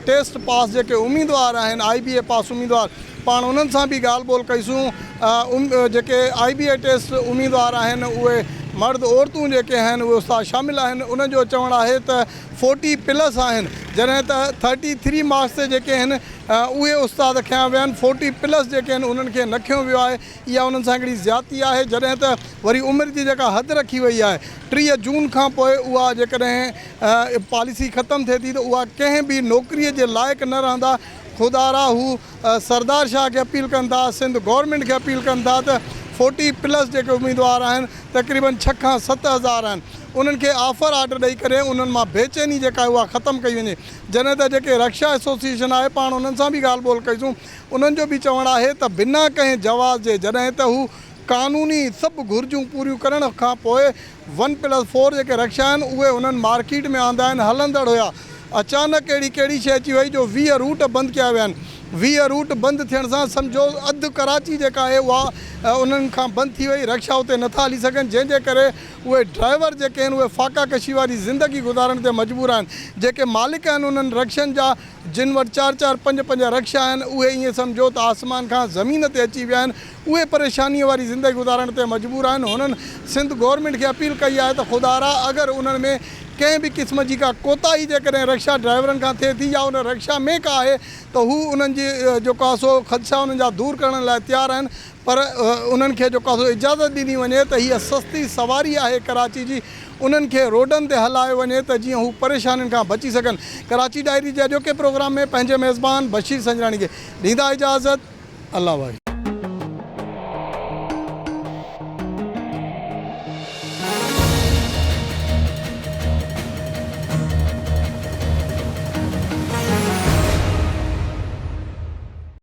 टेस्ट पास जेके उम्मीदवार आहिनि, IBA पास उम्मीदवार, पाण उन्हनि सां बि ॻाल्हि ॿोल कईसूं। जेके IBA टेस्ट उम्मीदवार आहिनि उहे मर्द औरतूं जेके आहिनि उहे उस्ताद शामिलु आहिनि। उन जो चवणु आहे त 40+ आहिनि, जॾहिं त 33 मार्क्स ते जेके आहिनि उहे उस्ताद खयां विया आहिनि। 40+ जेके आहिनि उन्हनि खे न खयो वियो आहे। इहा उन्हनि सां हिकिड़ी ज़्यादती आहे। जॾहिं त वरी उमिरि जी जेका हद रखी वई आहे 30 जून खां पोइ उहा जेकॾहिं पॉलिसी ख़तमु थिए थी त उहा कंहिं बि नौकरीअ जे लाइक़ु न रहंदा। ख़ुदारा हू सरदार शाह खे अपील कनि था, सिंध गवर्नमेंट खे अपील कनि था त 40+ जेके उम्मीदवार आहिनि तक़रीबन 6 खां 7 हज़ार आहिनि, उन्हनि खे ऑफर आर्डर ॾेई करे उन्हनि मां बेचैनी जेका आहे उहा ख़तमु कई वञे। जॾहिं त जेके रक्षा एसोसिएशन आहे, पाण उन्हनि सां बि ॻाल्हि ॿोल कईसूं। उन्हनि जो बि चवणु आहे त बिना कंहिं जवाज़ जे, जॾहिं त हू कानूनी सभु घुर्जूं पूरियूं करण खां पोइ 1+4 जेके रक्षा आहिनि उहे उन्हनि मार्केट में आंदा आहिनि, हलंदड़ हुया। अचानक कहिड़ी शइ अची वई जो 20 रूट बंदि कया विया आहिनि। 20 रूट बंदि थियण सां सम्झो अधु कराची जेका आहे उहा उन्हनि खां बंदि थी वई, रक्शा उते नथा हली सघनि, जंहिंजे करे उहे ड्राइवर जेके आहिनि उहे फाका कशी वारी ज़िंदगी गुज़ारण ते मजबूर आहिनि। जेके मालिक आहिनि उन्हनि रक्शनि जा, जिन वटि 4-4, 5-5 रक्शा आहिनि, उहे ईअं सम्झो त आसमान खां ज़मीन ते अची विया आहिनि, उहे परेशानीअ वारी ज़िंदगी गुज़ारण ते मजबूर आहिनि। हुननि सिंध गवर्नमेंट खे अपील कई आहे त ख़ुदारा अगरि उन्हनि में कंहिं बि क़िस्म जी का कोताही जेकॾहिं रक्शा ड्राइवरनि खां थिए थी या उन रक्शा में का आहे त हू उन्हनि जी जेको आहे सो ख़दशा उन्हनि जा दूर करण लाइ तयारु आहिनि, पर उन्हनि खे जेको आहे सो इजाज़त ॾिनी वञे त हीअ सस्ती सवारी आहे कराची जी, उन्हनि खे रोडनि ते हलायो वञे त जीअं हू परेशानियुनि खां बची सघनि। कराची डायरी जे अॼोके प्रोग्राम में पंहिंजे मेज़बान बशीर संजराणी खे ॾींदा इजाज़त। अल्लाह भाई।